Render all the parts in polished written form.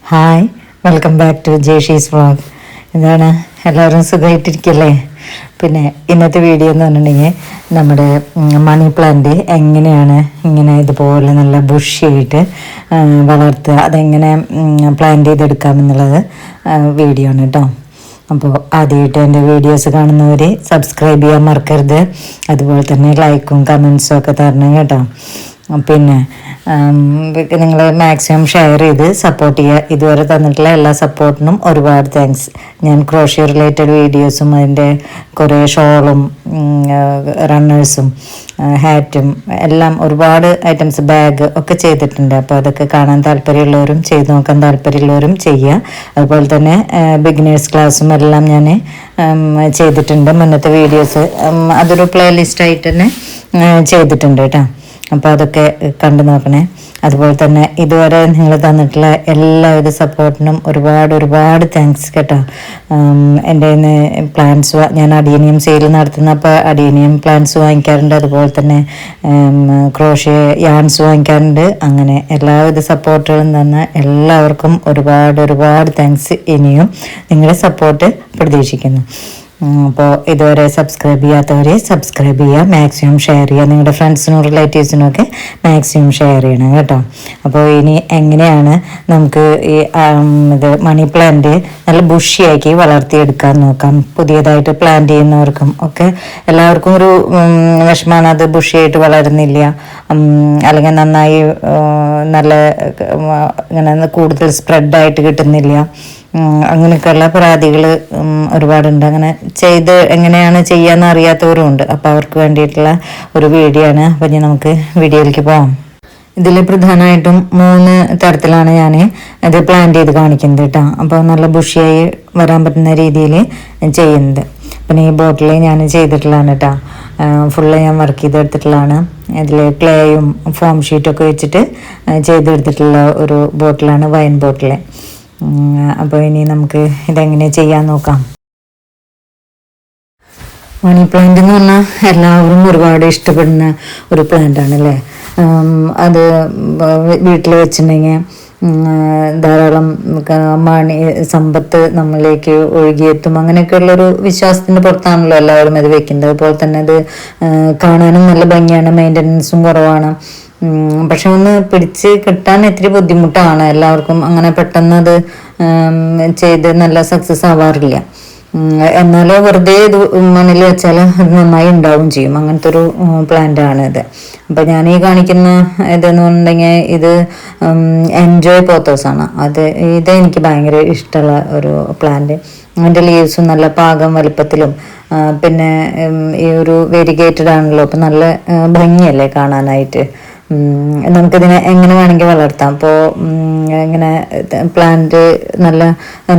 Hi, welcome back to Jeshi's vlog. എന്താണ് എല്ലാവരും സുഖമായിട്ടിരിക്കല്ലേ? പിന്നെ ഇന്നത്തെ വീഡിയോ എന്ന് പറഞ്ഞിട്ടുണ്ടെങ്കിൽ നമ്മുടെ മണി പ്ലാന്റ് എങ്ങനെയാണ് ഇങ്ങനെ ഇതുപോലെ നല്ല ബുഷിയായിട്ട് വളർത്തുക, അതെങ്ങനെ പ്ലാന്റ് ചെയ്തെടുക്കാമെന്നുള്ളത് വീഡിയോ ആണ് കേട്ടോ. അപ്പോൾ ആദ്യമായിട്ട് എൻ്റെ വീഡിയോസ് കാണുന്നവർ സബ്സ്ക്രൈബ് ചെയ്യാൻ മറക്കരുത്. അതുപോലെ തന്നെ ലൈക്കും കമൻസും ഒക്കെ തരണം കേട്ടോ. പിന്നെ നിങ്ങൾ മാക്സിമം ഷെയർ ചെയ്ത് സപ്പോർട്ട് ചെയ്യുക. ഇതുവരെ തന്നിട്ടുള്ള എല്ലാ സപ്പോർട്ടിനും ഒരുപാട് താങ്ക്സ്. ഞാൻ ക്രോഷ്യ റിലേറ്റഡ് വീഡിയോസും അതിൻ്റെ കുറേ ഷോളും റണ്ണേഴ്സും ഹാറ്റും എല്ലാം ഒരുപാട് ഐറ്റംസ് ബാഗ് ഒക്കെ ചെയ്തിട്ടുണ്ട്. അപ്പോൾ അതൊക്കെ കാണാൻ താല്പര്യമുള്ളവരും ചെയ്ത് നോക്കാൻ താല്പര്യമുള്ളവരും ചെയ്യുക. അതുപോലെ തന്നെ ബിഗിനേഴ്സ് ക്ലാസ്സും എല്ലാം ഞാൻ ചെയ്തിട്ടുണ്ട്. മുന്നത്തെ വീഡിയോസ് അതൊരു പ്ലേലിസ്റ്റായിട്ട് തന്നെ ചെയ്തിട്ടുണ്ട് കേട്ടോ. അപ്പോൾ അതൊക്കെ കണ്ടു നോക്കണേ. അതുപോലെ തന്നെ ഇതുവരെ നിങ്ങൾ തന്നിട്ടുള്ള എല്ലാവിധ സപ്പോർട്ടിനും ഒരുപാട് താങ്ക്സ് കേട്ടോ. എൻ്റെ പ്ലാന്റ്സ് ഞാൻ അഡീനിയം സെയിൽ നടത്തുന്നപ്പോൾ അഡീനിയം പ്ലാന്റ്സ് വാങ്ങിക്കാറുണ്ട്. അതുപോലെ തന്നെ ക്രോഷ്യ യാൺസ് വാങ്ങിക്കാറുണ്ട്. അങ്ങനെ എല്ലാവിധ സപ്പോർട്ടുകളും തന്ന എല്ലാവർക്കും ഒരുപാട് താങ്ക്സ്. ഇനിയും നിങ്ങളുടെ സപ്പോർട്ട് പ്രതീക്ഷിക്കുന്നു. അപ്പോൾ ഇതുവരെ സബ്സ്ക്രൈബ് ചെയ്യാത്തവർ സബ്സ്ക്രൈബ് ചെയ്യുക, മാക്സിമം ഷെയർ ചെയ്യുക, നിങ്ങളുടെ ഫ്രണ്ട്സിനും റിലേറ്റീവ്സിനും ഒക്കെ മാക്സിമം ഷെയർ ചെയ്യണം കേട്ടോ. അപ്പോൾ ഇനി എങ്ങനെയാണ് നമുക്ക് ഈ ഇത് മണി പ്ലാന്റ് നല്ല ബുഷിയാക്കി വളർത്തിയെടുക്കാൻ നോക്കാം. പുതിയതായിട്ട് പ്ലാന്റ് ചെയ്യുന്നവർക്കും ഒക്കെ എല്ലാവർക്കും ഒരു വിഷമമാണ്, അത് ബുഷിയായിട്ട് വളരുന്നില്ല, അല്ലെങ്കിൽ നന്നായി നല്ല ഇങ്ങനെ കൂടുതൽ സ്പ്രെഡായിട്ട് കിട്ടുന്നില്ല, അങ്ങനെയൊക്കെയുള്ള പരാതികൾ ഒരുപാടുണ്ട്. അങ്ങനെ എങ്ങനെയാണ് ചെയ്യാന്ന് അറിയാത്തവരും ഉണ്ട്. അപ്പോൾ അവർക്ക് വേണ്ടിയിട്ടുള്ള ഒരു വീഡിയോ ആണ്. അപ്പോൾ ഇനി നമുക്ക് വീഡിയോയിലേക്ക് പോകാം. ഇതിൽ പ്രധാനമായിട്ടും 3 തരത്തിലാണ് ഞാൻ ഇത് പ്ലാന്റ് ചെയ്ത് കാണിക്കുന്നത് കേട്ടോ. അപ്പോൾ നല്ല ബുഷിയായി വരാൻ പറ്റുന്ന രീതിയിൽ ചെയ്യുന്നത്. പിന്നെ ഈ ബോട്ടിൽ ഞാൻ ചെയ്തിട്ടുള്ളതാണ് കേട്ടോ. ഫുള്ള് ഞാൻ വർക്ക് ചെയ്തെടുത്തിട്ടുള്ളതാണ്. ഇതിൽ ക്ലേയും ഫോം ഷീറ്റൊക്കെ വെച്ചിട്ട് ചെയ്തെടുത്തിട്ടുള്ള ഒരു ബോട്ടിലാണ്, വൈൻ ബോട്ടിൽ. അപ്പോൾ ഇനി നമുക്ക് ഇതെങ്ങനെ ചെയ്യാൻ നോക്കാം. മണി പ്ലാന്റ് എന്ന് പറഞ്ഞാൽ എല്ലാവരും ഒരുപാട് ഇഷ്ടപ്പെടുന്ന ഒരു പ്ലാന്റ് ആണല്ലേ. അത് വീട്ടിൽ വെച്ചിട്ടുണ്ടെങ്കിൽ ധാരാളം മണി സമ്പത്ത് നമ്മളിലേക്ക് ഒഴുകിയെത്തും, അങ്ങനെയൊക്കെയുള്ളൊരു വിശ്വാസത്തിൻ്റെ പുറത്താണല്ലോ എല്ലാവരും അത് വെക്കുന്നത്. അതുപോലെ തന്നെ അത് കാണാനും നല്ല ഭംഗിയാണ്, മെയിൻ്റനൻസും കുറവാണ്. പക്ഷെ ഒന്ന് പിടിച്ച് കിട്ടാൻ ഇത്തിരി ബുദ്ധിമുട്ടാണ് എല്ലാവർക്കും. അങ്ങനെ പെട്ടെന്ന് അത് ചെയ്ത് നല്ല സക്സസ് ആവാറില്ല. എന്നാലോ വെറുതെ ഇത് മണ്ണിൽ വെച്ചാൽ അത് നന്നായി ഉണ്ടാവും ചെയ്യും. അങ്ങനത്തെ ഒരു പ്ലാന്റ് ആണ് ഇത്. അപ്പം ഞാൻ ഈ കാണിക്കുന്ന ഇതെന്ന് പറഞ്ഞിട്ടുണ്ടെങ്കിൽ ഇത് എൻജോയ് പോത്തോസാണ്. ഇത് എനിക്ക് ഭയങ്കര ഇഷ്ടമുള്ള ഒരു പ്ലാന്റ്. അതിൻ്റെ ലീവ്സും നല്ല പാകം വലുപ്പത്തിലും പിന്നെ ഈ ഒരു വെരിഗേറ്റഡ് ആണല്ലോ, അപ്പം നല്ല ഭംഗിയല്ലേ കാണാനായിട്ട്. നമുക്കിതിനെ എങ്ങനെ വേണമെങ്കിൽ വളർത്താം. അപ്പോൾ ഇങ്ങനെ പ്ലാന്റ് നല്ല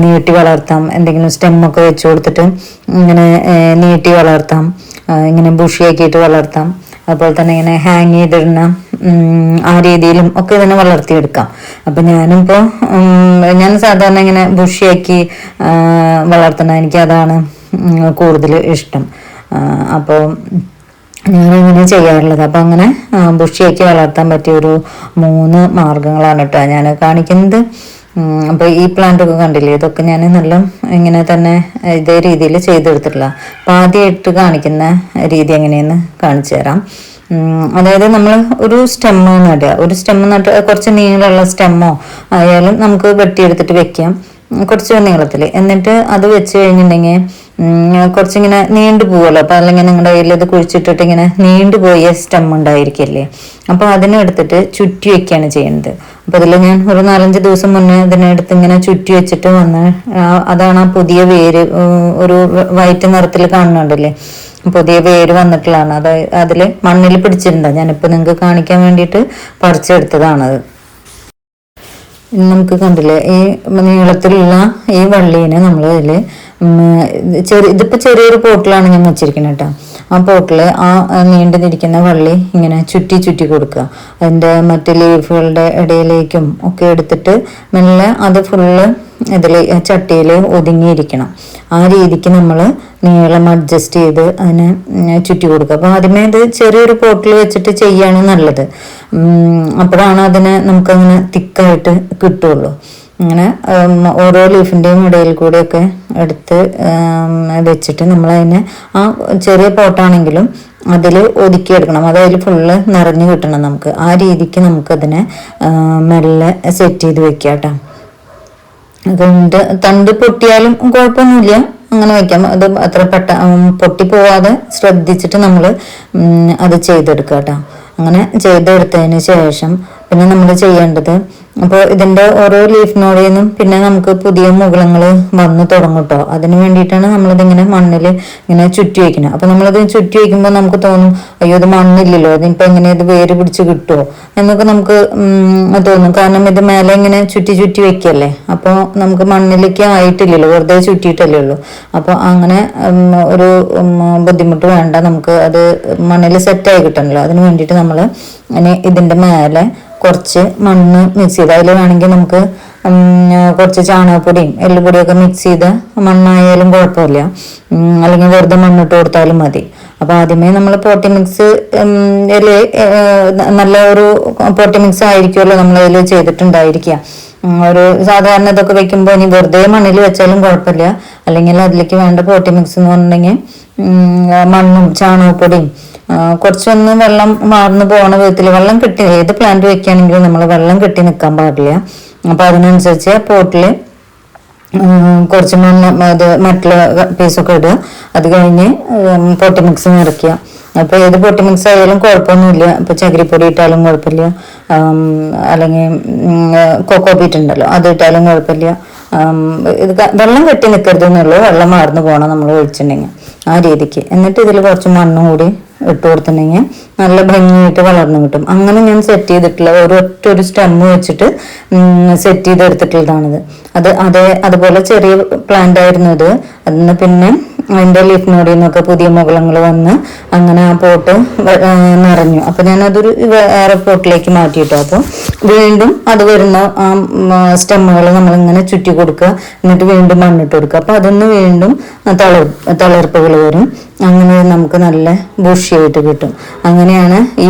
നീട്ടി വളർത്താം, എന്തെങ്കിലും സ്റ്റെമ്മൊക്കെ വെച്ച് കൊടുത്തിട്ട് ഇങ്ങനെ നീട്ടി വളർത്താം, ഇങ്ങനെ ബുഷിയാക്കിയിട്ട് വളർത്താം. അതുപോലെ തന്നെ ഇങ്ങനെ ഹാങ് ചെയ്തിടുന്ന ആ രീതിയിലും ഒക്കെ ഇതിനെ വളർത്തിയെടുക്കാം. അപ്പം ഞാൻ സാധാരണ ഇങ്ങനെ ബുഷിയാക്കി വളർത്തണം, എനിക്ക് അതാണ് കൂടുതൽ ഇഷ്ടം. അപ്പോൾ ഞാനങ്ങനെ ചെയ്യാറുള്ളത്. അപ്പം അങ്ങനെ ബുഷിയാക്കി വളർത്താൻ പറ്റിയ ഒരു 3 മാർഗങ്ങളാണ് കേട്ടോ ഞാൻ കാണിക്കുന്നത്. അപ്പോൾ ഈ പ്ലാന്റൊക്കെ കണ്ടില്ലേ, ഇതൊക്കെ ഞാൻ നല്ല ഇങ്ങനെ തന്നെ ഇതേ രീതിയിൽ ചെയ്തെടുത്തിട്ടില്ല. അപ്പം ആദ്യമായിട്ട് കാണിക്കുന്ന രീതി എങ്ങനെയെന്ന് കാണിച്ചു തരാം. അതായത് നമ്മൾ ഒരു സ്റ്റെമ്മ് നട്ട് കുറച്ച് നീളമുള്ള സ്റ്റെമ്മോ ആയാലും നമുക്ക് വെട്ടിയെടുത്തിട്ട് വെക്കാം, കുറച്ച് നീളത്തിൽ. എന്നിട്ട് അത് വെച്ച് കഴിഞ്ഞിട്ടുണ്ടെങ്കിൽ കുറച്ചിങ്ങനെ നീണ്ടു പോവുമല്ലോ. അപ്പം അല്ലെങ്കിൽ നിങ്ങളുടെ കയ്യിൽ ഇത് കുഴിച്ചിട്ടിട്ട് ഇങ്ങനെ നീണ്ടുപോയ സ്റ്റെം ഉണ്ടായിരിക്കില്ലേ, അപ്പോൾ അതിനെടുത്തിട്ട് ചുറ്റി വെക്കുകയാണ് ചെയ്യുന്നത്. അപ്പോൾ അതിൽ ഞാൻ ഒരു 4-5 ദിവസം മുന്നേ ഇതിനെടുത്ത് ഇങ്ങനെ ചുറ്റി വെച്ചിട്ട് അതാണ് ആ പുതിയ വേര്, ഒരു വൈറ്റ് നിറത്തിൽ കാണുന്നുണ്ടല്ലേ, പുതിയ വേര് വന്നിട്ടുള്ളതാണ്. അത് അതിൽ മണ്ണിൽ പിടിച്ചിട്ടുണ്ടാകും. ഞാനിപ്പോൾ നിങ്ങൾക്ക് കാണിക്കാൻ വേണ്ടിയിട്ട് പറിച്ചെടുത്തതാണത്. നമുക്ക് കണ്ടില്ലേ, ഈ നീളത്തിലുള്ള ഈ വള്ളീനെ നമ്മൾ അതിൽ ഇതിപ്പോൾ ചെറിയൊരു പോട്ടിലാണ് ഞാൻ വെച്ചിരിക്കുന്നത് കേട്ടോ. ആ പോട്ടിൽ ആ നീണ്ടുനിരിക്കുന്ന വള്ളി ഇങ്ങനെ ചുറ്റി കൊടുക്കുക. അതിൻ്റെ മറ്റ് ലീഫുകളുടെ ഇടയിലേക്കും ഒക്കെ എടുത്തിട്ട് മെല്ലെ അത് ഫുള്ള് ഇതിൽ ചട്ടിയിൽ ഒതുങ്ങിയിരിക്കണം. ആ രീതിക്ക് നമ്മൾ നീളം അഡ്ജസ്റ്റ് ചെയ്ത് അതിനെ ചുറ്റി കൊടുക്കുക. അപ്പോൾ ആദ്യമേ ഇത് ചെറിയൊരു പോട്ടിൽ വെച്ചിട്ട് ചെയ്യാണ് നല്ലത്. അപ്പോഴാണ് അതിനെ നമുക്കങ്ങനെ തിക്കായിട്ട് കിട്ടുള്ളൂ. ഇങ്ങനെ ഓരോ ലീഫിൻ്റെയും ഇടയിൽ കൂടെയൊക്കെ എടുത്ത് വെച്ചിട്ട് നമ്മളതിനെ ആ ചെറിയ പോട്ടാണെങ്കിലും അതിൽ ഒതുക്കിയെടുക്കണം. അതായത് ഫുള്ള് നിറഞ്ഞു കിട്ടണം നമുക്ക്. ആ രീതിക്ക് നമുക്കതിനെ മെല്ലെ സെറ്റ് ചെയ്ത് വെക്കാം കേട്ടോ. അതുകൊണ്ട് തണ്ട് പൊട്ടിയാലും കുഴപ്പമൊന്നുമില്ല, അങ്ങനെ വയ്ക്കാം. അത് അത്ര പൊട്ടിപ്പോവാതെ ശ്രദ്ധിച്ചിട്ട് നമ്മൾ അത് ചെയ്തെടുക്കുക കേട്ടോ. അങ്ങനെ ചെയ്തെടുത്തതിന് ശേഷം പിന്നെ നമ്മൾ ചെയ്യേണ്ടത്, അപ്പോൾ ഇതിൻ്റെ ഓരോ ലീഫിനോടെ നിന്നും പിന്നെ നമുക്ക് പുതിയ മുകുളങ്ങൾ വന്ന് തുടങ്ങും കേട്ടോ. അതിന് വേണ്ടിയിട്ടാണ് നമ്മളിതിങ്ങനെ മണ്ണിൽ ഇങ്ങനെ ചുറ്റി വയ്ക്കുന്നത്. അപ്പോൾ നമ്മളത് ചുറ്റി വയ്ക്കുമ്പോൾ നമുക്ക് തോന്നും, അയ്യോ ഇത് മണ്ണില്ലല്ലോ, അതിപ്പോൾ എങ്ങനെ ഇത് വേര് പിടിച്ച് കിട്ടുമോ എന്നൊക്കെ നമുക്ക് തോന്നും. കാരണം ഇത് മേലെ ഇങ്ങനെ ചുറ്റി ചുറ്റി വെക്കല്ലേ, അപ്പോൾ നമുക്ക് മണ്ണിലേക്ക് ആയിട്ടില്ലല്ലോ, വെറുതെ ചുറ്റിയിട്ടല്ലേ ഉള്ളൂ. അപ്പോൾ അങ്ങനെ ഒരു ബുദ്ധിമുട്ട് വേണ്ട, നമുക്ക് അത് മണ്ണിൽ സെറ്റായി കിട്ടണമല്ലോ. അതിന് വേണ്ടിയിട്ട് നമ്മൾ ഇനി ഇതിൻ്റെ മേലെ കുറച്ച് മണ്ണ് മിക്സ് ചെയ്ത്, അതിൽ വേണമെങ്കിൽ നമുക്ക് കുറച്ച് ചാണകപ്പൊടിയും എല്ലുപൊടിയൊക്കെ മിക്സ് ചെയ്ത് മണ്ണായാലും കുഴപ്പമില്ല, അല്ലെങ്കിൽ വെറുതെ മണ്ണിട്ട് കൊടുത്താലും മതി. അപ്പോൾ ആദ്യമേ നമ്മൾ പോട്ടി മിക്സ് നല്ല ഒരു പോട്ടി മിക്സ് ആയിരിക്കുമല്ലോ നമ്മളതിൽ ചെയ്തിട്ടുണ്ടായിരിക്കുക. ഒരു സാധാരണ ഇതൊക്കെ വെക്കുമ്പോൾ ഇനി വെറുതെ മണ്ണിൽ വെച്ചാലും കുഴപ്പമില്ല, അല്ലെങ്കിൽ അതിലേക്ക് വേണ്ട പോട്ടി മിക്സ് എന്ന് പറഞ്ഞിട്ടുണ്ടെങ്കിൽ മണ്ണും ചാണകപ്പൊടിയും കുറച്ചൊന്ന് വെള്ളം മാർന്ന് പോണ വിധത്തിൽ വെള്ളം കെട്ടി, ഏത് പ്ലാന്റ് വെക്കുകയാണെങ്കിലും നമ്മൾ വെള്ളം കെട്ടി നിൽക്കാൻ പാടില്ല. അപ്പോൾ അതിനനുസരിച്ച് പോട്ടിൽ കുറച്ച് മണ്ണ് ഇത് മറ്റുള്ള പീസൊക്കെ ഇടുക. അത് കഴിഞ്ഞ് പോട്ടി മിക്സ് നിറയ്ക്കുക. അപ്പോൾ ഏത് പൊട്ടി മിക്സ് ആയാലും കുഴപ്പമൊന്നുമില്ല. ഇപ്പോൾ ചകിരിപ്പൊടി ഇട്ടാലും കുഴപ്പമില്ല, അല്ലെങ്കിൽ കൊക്കോ പീറ്റ് ഉണ്ടല്ലോ അത് ഇട്ടാലും കുഴപ്പമില്ല. ഇത് വെള്ളം കെട്ടി നിൽക്കരുതെന്നുള്ളൂ, വെള്ളം മാർന്ന് പോകണം നമ്മൾ ഒഴിച്ചിട്ടുണ്ടെങ്കിൽ ആ രീതിക്ക്. എന്നിട്ട് ഇതിൽ കുറച്ച് മണ്ണും കൂടി ഇട്ട് കൊടുത്തിട്ടുണ്ടെങ്കിൽ നല്ല ഭംഗിയായിട്ട് വളർന്നു കിട്ടും. അങ്ങനെ ഞാൻ സെറ്റ് ചെയ്തിട്ടുള്ള ഒരു സ്റ്റെമ്മ് വെച്ചിട്ട് സെറ്റ് ചെയ്തെടുത്തിട്ടുള്ളതാണിത്. അതുപോലെ ചെറിയ പ്ലാന്റ് ആയിരുന്നു ഇത്. അതിന് പിന്നെ അതിൻ്റെ ലീഫിനോടിൽ നിന്നൊക്കെ പുതിയ മുകുളങ്ങൾ വന്ന് അങ്ങനെ ആ പോട്ട് നിറഞ്ഞു. അപ്പോൾ ഞാനതൊരു വേറെ പോട്ടിലേക്ക് മാറ്റിയിട്ടു. അപ്പോൾ വീണ്ടും അത് വരുന്ന ആ സ്റ്റെമ്മുകൾ നമ്മളിങ്ങനെ ചുറ്റി കൊടുക്കുക, എന്നിട്ട് വീണ്ടും മണ്ണിട്ട് കൊടുക്കുക. അപ്പോൾ അതൊന്ന് വീണ്ടും തളിർപ്പുകൾ വരും. അങ്ങനെ നമുക്ക് നല്ല ബുഷിയായിട്ട് കിട്ടും. അങ്ങനെയാണ് ഈ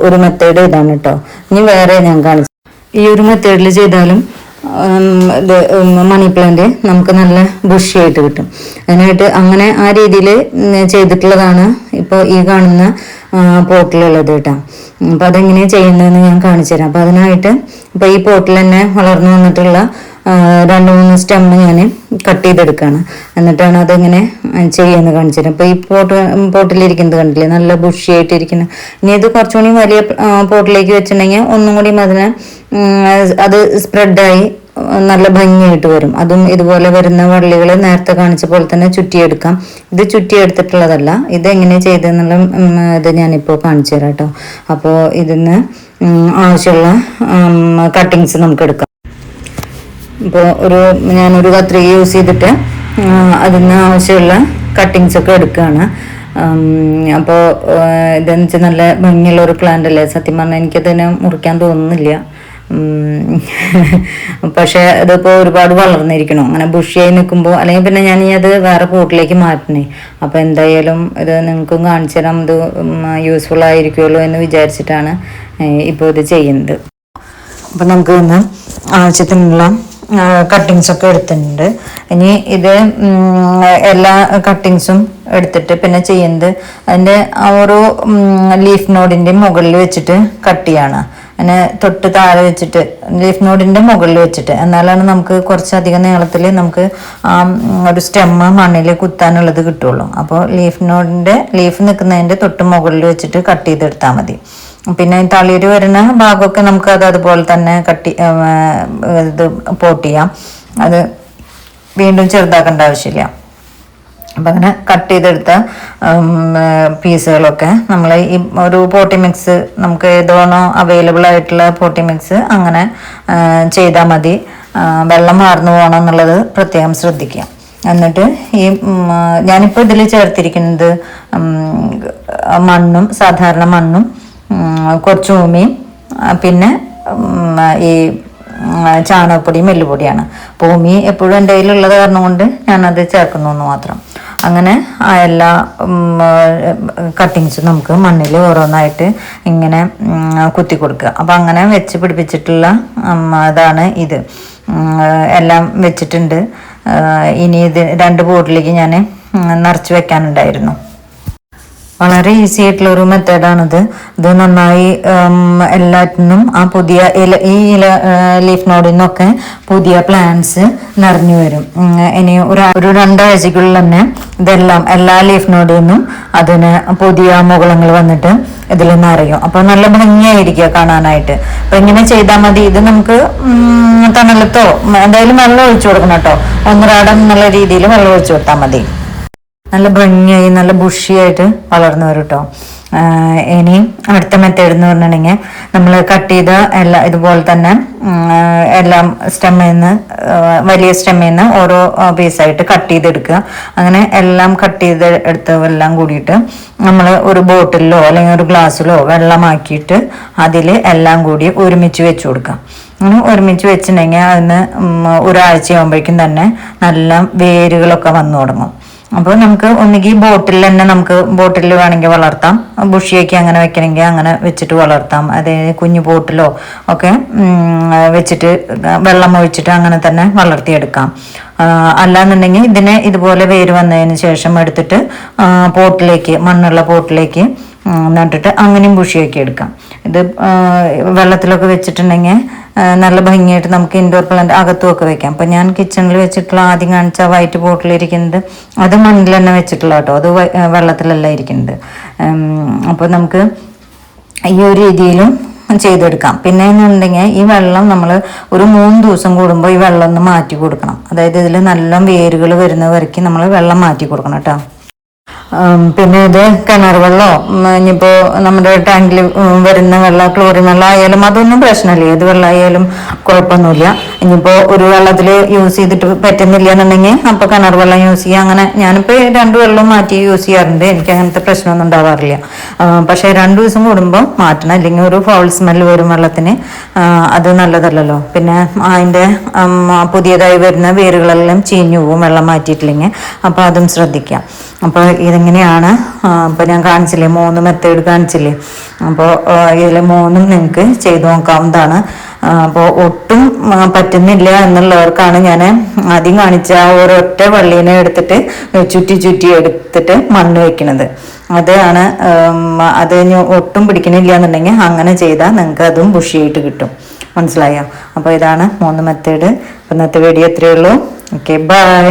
ഒരു മെത്തേഡ് ഇതാണ് കേട്ടോ. ഇനി വേറെ ഞാൻ കാണിച്ചു, ഈ ഒരു മെത്തേഡിൽ ചെയ്താലും ഇത് മണി പ്ലാന്റ് നമുക്ക് നല്ല ബുഷിയായിട്ട് കിട്ടും. അതിനായിട്ട് അങ്ങനെ ആ രീതിയിൽ ചെയ്തിട്ടുള്ളതാണ് ഇപ്പോൾ ഈ കാണുന്ന പോട്ടിലുള്ളത് കേട്ടോ. അപ്പം അതെങ്ങനെയാണ് ചെയ്യുന്നതെന്ന് ഞാൻ കാണിച്ചു തരാം. അപ്പം അതിനായിട്ട് ഇപ്പോൾ ഈ പോട്ടിൽ തന്നെ വളർന്നു വന്നിട്ടുള്ള 2-3 സ്റ്റെമ്മ് ഞാൻ കട്ട് ചെയ്തെടുക്കുകയാണ്. എന്നിട്ടാണ് അതെങ്ങനെ ചെയ്യുമെന്ന് കാണിച്ചു തരാം. അപ്പോൾ ഈ പോട്ടിലിരിക്കുന്നത് കണ്ടില്ലേ, നല്ല ബുഷിയായിട്ടിരിക്കുന്നത്. ഇനി ഇത് കുറച്ചുകൂടി വലിയ പോട്ടിലേക്ക് വെച്ചിട്ടുണ്ടെങ്കിൽ ഒന്നും കൂടി അത് സ്പ്രെഡായി നല്ല ഭംഗിയായിട്ട് വരും. അതും ഇതുപോലെ വരുന്ന വള്ളികൾ നേരത്തെ കാണിച്ച പോലെ തന്നെ ചുറ്റിയെടുക്കാം. ഇത് ചുറ്റിയെടുത്തിട്ടുള്ളതല്ല, ഇത് എങ്ങനെ ചെയ്തെന്നുള്ള ഇത് ഞാനിപ്പോൾ കാണിച്ചു തരാം കേട്ടോ. അപ്പോൾ ഇതിന് ആവശ്യമുള്ള കട്ടിങ്സ് നമുക്ക് എടുക്കാം. ഇപ്പോൾ ഞാനൊരു കത്രിക യൂസ് ചെയ്തിട്ട് അതിന് ആവശ്യമുള്ള കട്ടിങ്സ് ഒക്കെ എടുക്കുകയാണ്. അപ്പോൾ ഇതെന്ന് വെച്ചാൽ നല്ല ഭംഗിയുള്ള ഒരു പ്ലാന്റ് അല്ലേ. സത്യം പറഞ്ഞാൽ എനിക്കതിനെ മുറിക്കാൻ തോന്നുന്നില്ല. പക്ഷെ അതിപ്പോൾ ഒരുപാട് വളർന്നിരിക്കണം. അങ്ങനെ ബുഷിയായി നിൽക്കുമ്പോൾ അല്ലെങ്കിൽ പിന്നെ ഞാൻ അത് വേറെ പോട്ടിലേക്ക് മാറ്റണേ. അപ്പോൾ എന്തായാലും ഇത് നിങ്ങൾക്കും കാണിച്ചു തരാം, ഇത് യൂസ്ഫുൾ ആയിരിക്കുമല്ലോ എന്ന് വിചാരിച്ചിട്ടാണ് ഇപ്പോൾ ഇത് ചെയ്യുന്നത്. അപ്പം നമുക്ക് ഇന്ന് ആവശ്യത്തിനുള്ള കട്ടിങ്സ് ഒക്കെ എടുത്തിട്ടുണ്ട്. ഇനി ഇത് എല്ലാ കട്ടിങ്സും എടുത്തിട്ട് പിന്നെ ചെയ്യുന്നത് അതിൻ്റെ ഓരോ ലീഫ് നോഡിൻ്റെയും മുകളിൽ വെച്ചിട്ട് കട്ട് ചെയ്യാണ്. അങ്ങനെ തൊട്ട് താഴെ വെച്ചിട്ട് ലീഫ് നോഡിൻ്റെ മുകളിൽ വെച്ചിട്ട്, എന്നാലാണ് നമുക്ക് കുറച്ചധികം നീളത്തിൽ നമുക്ക് ഒരു സ്റ്റെമ്മ് മണ്ണിൽ കുത്താനുള്ളത് കിട്ടുള്ളൂ. അപ്പോൾ ലീഫ് നിൽക്കുന്നതിൻ്റെ തൊട്ട് മുകളിൽ വെച്ചിട്ട് കട്ട് ചെയ്തെടുത്താൽ മതി. പിന്നെ തളിര് വരുന്ന ഭാഗമൊക്കെ നമുക്ക് അതുപോലെ തന്നെ ഇത് പോട്ട് ചെയ്യാം. അത് വീണ്ടും ചെറുതാക്കേണ്ട ആവശ്യമില്ല. അപ്പം അങ്ങനെ കട്ട് ചെയ്തെടുത്ത പീസുകളൊക്കെ നമ്മൾ ഈ ഒരു പോട്ടി മിക്സ് നമുക്ക് ഏതാണോ അവൈലബിൾ ആയിട്ടുള്ള പോട്ടി മിക്സ് അങ്ങനെ ചെയ്താൽ മതി. വെള്ളം മാർന്നു പോകണം എന്നുള്ളത് പ്രത്യേകം ശ്രദ്ധിക്കുക. എന്നിട്ട് ഈ ഞാനിപ്പോൾ ഇതിൽ ചേർത്തിരിക്കുന്നത് മണ്ണും, സാധാരണ മണ്ണും, കുറച്ച് ഭൂമിയും, പിന്നെ ഈ ചാണകപ്പൊടിയും എല്ലുപൊടിയാണ്. ഭൂമി എപ്പോഴും എൻ്റെ കയ്യിലുള്ളത് കാരണം കൊണ്ട് ഞാനത് ചേർക്കുന്നു എന്ന് മാത്രം. അങ്ങനെ ആ എല്ലാ കട്ടിങ്സും നമുക്ക് മണ്ണിൽ ഓരോന്നായിട്ട് ഇങ്ങനെ കുത്തി കൊടുക്കുക. അപ്പം അങ്ങനെ വെച്ച് പിടിപ്പിച്ചിട്ടുള്ള അതാണ് ഇത്. എല്ലാം വെച്ചിട്ടുണ്ട്. ഇനി ഇത് 2 ബോട്ടിലേക്ക് ഞാൻ നിറച്ച് വെക്കാനുണ്ടായിരുന്നു. വളരെ ഈസി ആയിട്ടുള്ള ഒരു മെത്തേഡാണിത്. ഇത് നന്നായി എല്ലാറ്റിനും ആ പുതിയ ഈ ലീഫ് നോഡിൽ നിന്നൊക്കെ പുതിയ പ്ലാന്റ്സ് നിറഞ്ഞു വരും. ഇനി ഒരു 2 ആഴ്ചക്കുള്ളിൽ തന്നെ ഇതെല്ലാം എല്ലാ ലീഫ് നോഡിൽ നിന്നും അതിന് പുതിയ മുകുളങ്ങൾ വന്നിട്ട് ഇതിൽ നിറയും. അപ്പോൾ നല്ല ഭംഗിയായിരിക്കുക കാണാനായിട്ട്. അപ്പൊ ഇങ്ങനെ ചെയ്താൽ മതി. ഇത് നമുക്ക് തണലത്തോ എന്തായാലും വെള്ളം ഒഴിച്ചു കൊടുക്കണം കേട്ടോ. ഒന്നരാടം എന്നുള്ള രീതിയിൽ വെള്ളം ഒഴിച്ചു കൊടുത്താൽ മതി. നല്ല ഭംഗിയായി നല്ല ബുഷിയായിട്ട് വളർന്നു വരും കേട്ടോ. ഇനി അടുത്ത മെത്തേഡ് എന്ന് പറഞ്ഞിട്ടുണ്ടെങ്കിൽ നമ്മൾ കട്ട് ചെയ്ത എല്ലാം ഇതുപോലെ തന്നെ എല്ലാം വലിയ സ്റ്റെമ്മിൽ നിന്ന് ഓരോ പീസായിട്ട് കട്ട് ചെയ്തെടുക്കുക. അങ്ങനെ എല്ലാം കട്ട് ചെയ്ത് എടുത്തതെല്ലാം കൂടിയിട്ട് നമ്മൾ ഒരു ബോട്ടിലോ അല്ലെങ്കിൽ ഒരു ഗ്ലാസ്സിലോ വെള്ളമാക്കിയിട്ട് അതിൽ എല്ലാം കൂടി ഒരുമിച്ച് വെച്ച് കൊടുക്കുക. അങ്ങനെ ഒരുമിച്ച് വെച്ചിട്ടുണ്ടെങ്കിൽ അതിന് ഒരാഴ്ചയാകുമ്പോഴേക്കും തന്നെ നല്ല വേരുകളൊക്കെ വന്നു തുടങ്ങും. അപ്പോൾ നമുക്ക് ഒന്നുകിൽ ബോട്ടിൽ തന്നെ നമുക്ക് ബോട്ടിൽ വേണമെങ്കിൽ വളർത്താം. ബുഷിയൊക്കെ അങ്ങനെ വെക്കണമെങ്കിൽ അങ്ങനെ വെച്ചിട്ട് വളർത്താം. അതായത് കുഞ്ഞു ബോട്ടിലോ ഒക്കെ വെച്ചിട്ട് വെള്ളം ഒഴിച്ചിട്ട് അങ്ങനെ തന്നെ വളർത്തിയെടുക്കാം. അല്ലാന്നുണ്ടെങ്കിൽ ഇതിനെ ഇതുപോലെ വേര് വന്നതിന് ശേഷം എടുത്തിട്ട് മണ്ണുള്ള പോട്ടിലേക്ക് നട്ടിട്ട് അങ്ങനെയും ബുഷിയൊക്കെ എടുക്കാം. ഇത് വെള്ളത്തിലൊക്കെ വെച്ചിട്ടുണ്ടെങ്കിൽ നല്ല ഭംഗിയായിട്ട് നമുക്ക് ഇൻഡോർ പ്ലാന്റ് അകത്തുമൊക്കെ വെക്കാം. അപ്പം ഞാൻ കിച്ചണിൽ വെച്ചിട്ടുള്ള ആദ്യം കാണിച്ച വൈറ്റ് ബോട്ടിലിരിക്കുന്നത് അത് മണ്ണിൽ തന്നെ വെച്ചിട്ടുള്ള കേട്ടോ. അത് വെള്ളത്തിലല്ല ഇരിക്കുന്നത്. അപ്പോൾ നമുക്ക് ഈ ഒരു രീതിയിലും ചെയ്തെടുക്കാം. പിന്നെ എന്നുണ്ടെങ്കിൽ ഈ വെള്ളം നമ്മൾ ഒരു 3 ദിവസം കൂടുമ്പോൾ ഈ വെള്ളം ഒന്ന് മാറ്റി കൊടുക്കണം. അതായത് ഇതിൽ നല്ല വേരുകൾ വരുന്ന വരയ്ക്ക് നമ്മൾ വെള്ളം മാറ്റി കൊടുക്കണം കേട്ടോ. പിന്നെ ഇത് കിണർ വെള്ളമോ ഇനിയിപ്പോൾ നമ്മുടെ ടാങ്കിൽ വരുന്ന വെള്ളം ക്ലോറിൻ വെള്ളം ആയാലും അതൊന്നും പ്രശ്നമില്ല. ഏത് വെള്ളമായാലും കുഴപ്പമൊന്നുമില്ല. ഇനിയിപ്പോൾ ഒരു വെള്ളത്തിൽ യൂസ് ചെയ്തിട്ട് പറ്റുന്നില്ല എന്നുണ്ടെങ്കിൽ അപ്പോൾ കിണർ വെള്ളം യൂസ് ചെയ്യുക. അങ്ങനെ ഞാനിപ്പോൾ 2 വെള്ളം മാറ്റി യൂസ് ചെയ്യാറുണ്ട്. എനിക്ക് അങ്ങനത്തെ പ്രശ്നമൊന്നും ഉണ്ടാവാറില്ല. പക്ഷേ 2 ദിവസം കൂടുമ്പോൾ മാറ്റണം. അല്ലെങ്കിൽ ഒരു ഫൗൾ സ്മെല്ല് വരും വെള്ളത്തിന്. അത് നല്ലതല്ലല്ലോ. പിന്നെ അതിൻ്റെ പുതിയതായി വരുന്ന വേരുകളെല്ലാം ചീഞ്ഞു പോകും വെള്ളം മാറ്റിയിട്ടില്ലെങ്കിൽ. അപ്പോൾ അതും ശ്രദ്ധിക്കാം. അപ്പോൾ ഇതെങ്ങനെയാണ് ഇപ്പോൾ ഞാൻ കാണിച്ചില്ലേ 3 മെത്തേഡ് കാണിച്ചില്ലേ. അപ്പോൾ ഇതിൽ 3ഉം നിങ്ങൾക്ക് ചെയ്തു നോക്കാവുന്നതാണ്. അപ്പോൾ ഒട്ടും പറ്റുന്നില്ല എന്നുള്ളവർക്കാണ് ഞാൻ ആദ്യം കാണിച്ച ഒരൊറ്റ വള്ളീനെ എടുത്തിട്ട് ചുറ്റി എടുത്തിട്ട് മണ്ണ് വെക്കുന്നത്. അതാണ് അത് ഒട്ടും പിടിക്കണില്ല എന്നുണ്ടെങ്കിൽ അങ്ങനെ ചെയ്താൽ നിങ്ങൾക്ക് അതും ബുഷിയായിട്ട് കിട്ടും. മനസ്സിലായോ? അപ്പോൾ ഇതാണ് 3 മെത്തേഡ്. ഇന്നത്തെ വീഡിയോ ഇത്രയേ ഉള്ളൂ. Okay, by.